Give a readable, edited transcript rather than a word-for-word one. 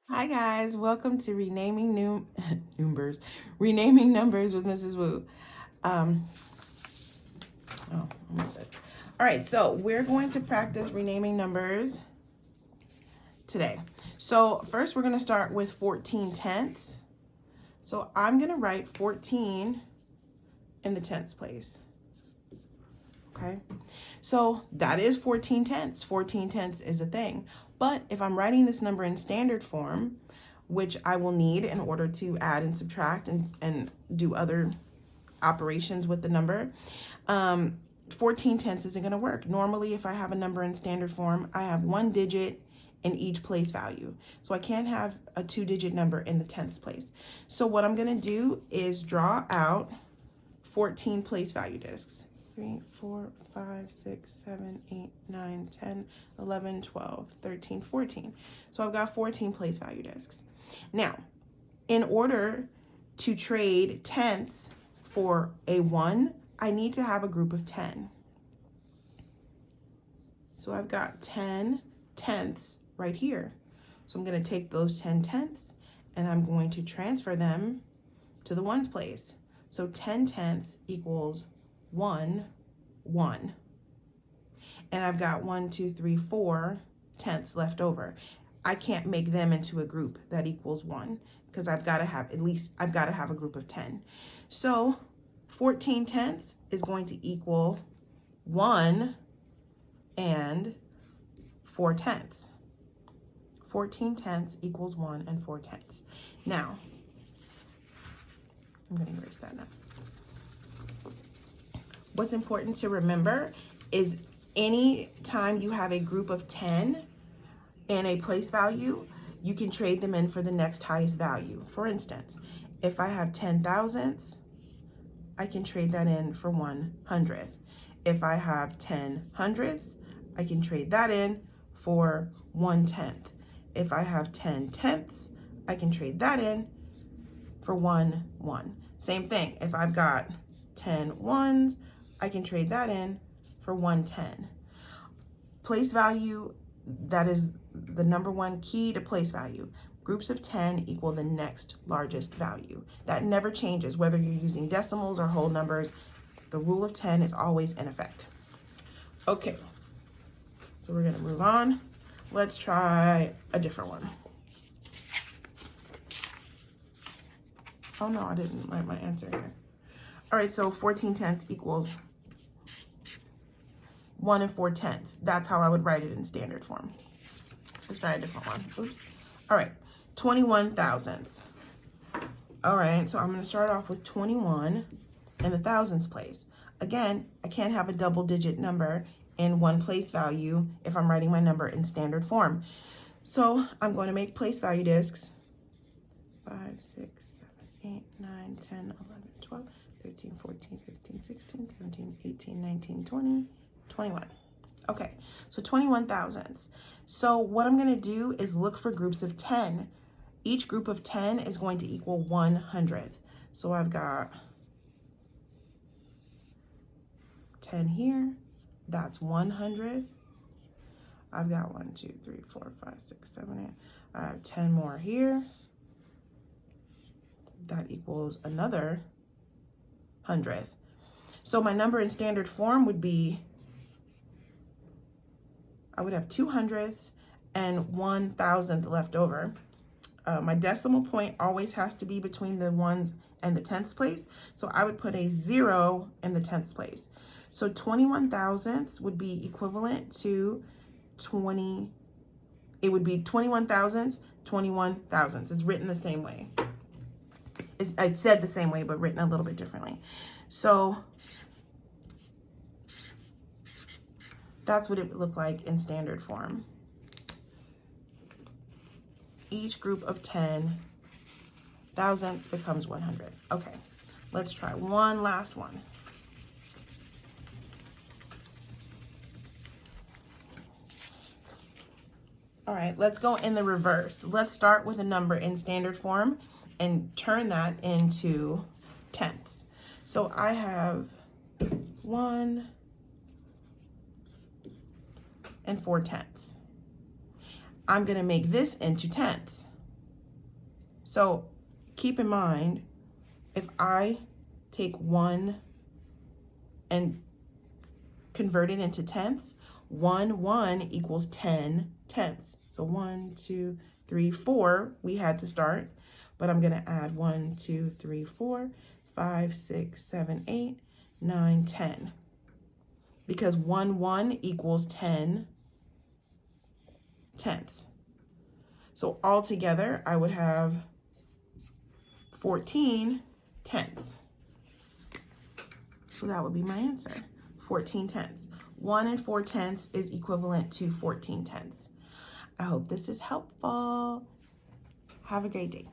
Hi guys, welcome to numbers, renaming numbers with Mrs. Wu. Um, oh, I'm with this. All right, so we're going to practice renaming numbers today. So first, we're going to start with 14 tenths. So I'm going to write 14 in the tenths place. Okay, so that is 14 tenths. 14 tenths is a thing. But if I'm writing this number in standard form, which I will need in order to add and subtract and do other operations with the number, 14 tenths isn't going to work. Normally, if I have a number in standard form, I have one digit in each place value. So I can't have a 2-digit number in the tenths place. So what I'm going to do is draw out 14 place value discs. 3, 4, 5, 6, 7, 8, 9, 10, 11, 12, 13, 14. So I've got 14 place value discs. Now, in order to trade tenths for a 1, I need to have a group of 10. So I've got 10 tenths right here. So I'm going to take those 10 tenths and I'm going to transfer them to the ones place. So 10 tenths equals 1, 1. And I've got 1, 2, 3, 4 tenths left over. I can't make them into a group that equals 1 because I've got to have a group of 10. So 14 tenths is going to equal 1 and 4 tenths. 14 tenths equals 1 and 4 tenths. Now, I'm going to erase that now. What's important to remember is any time you have a group of 10 in a place value, you can trade them in for the next highest value. For instance, if I have 10 thousandths, I can trade that in for 1/100th. If I have 10 hundredths, I can trade that in for 1/10th. If I have 10 tenths, I can trade that in for 1/1. Same thing, if I've got 10 ones, I can trade that in for 1/10. Place value, that is the number one key to place value. Groups of 10 equal the next largest value. That never changes whether you're using decimals or whole numbers. The rule of 10 is always in effect. Okay, so we're gonna move on. Let's try a different one. Oh no, I didn't write my answer here. All right, so 14 tenths equals 1 and 4 tenths. That's how I would write it in standard form. Let's try a different one. Oops. All right, 21 thousandths. All right, so I'm going to start off with 21 in the thousandths place. Again, I can't have a double-digit number in one place value if I'm writing my number in standard form. So I'm going to make place value discs. 5, 6, 7, 8, 9, 10, 11, 12, 13, 14, 15, 16, 17, 18, 19, 20, 21. Okay, so 21 thousandths. So what I'm going to do is look for groups of 10. Each group of 10 is going to equal 1/100th. So I've got 10 here. That's 1/100th. I've got 1, 2, 3, 4, 5, 6, 7, 8. I have 10 more here. That equals another 100th. So my number in standard form would be, I would have 2/100ths and 1/1000th left over. My decimal point always has to be between the ones and the tenths place. So I would put a 0 in the tenths place. So 21 thousandths would be equivalent to 20. It would be 21 thousandths, 21 thousandths. It's written the same way. It's said the same way, but written a little bit differently. So that's what it would look like in standard form. Each group of 10 thousandths becomes 100. Okay, let's try one last one. All right, let's go in the reverse. Let's start with a number in standard form and turn that into tenths. So I have 1 and 4 tenths. I'm going to make this into tenths. So keep in mind, if I take 1 and convert it into tenths, 1 equals 10 tenths. So 1, 2, 3, 4, we had to start, but I'm gonna add 1, 2, 3, 4, 5, 6, 7, 8, 9, 10. Because 1 equals 10 tenths. So altogether, I would have 14 tenths. So that would be my answer, 14 tenths. 1 4/10 is equivalent to 14 tenths. I hope this is helpful. Have a great day.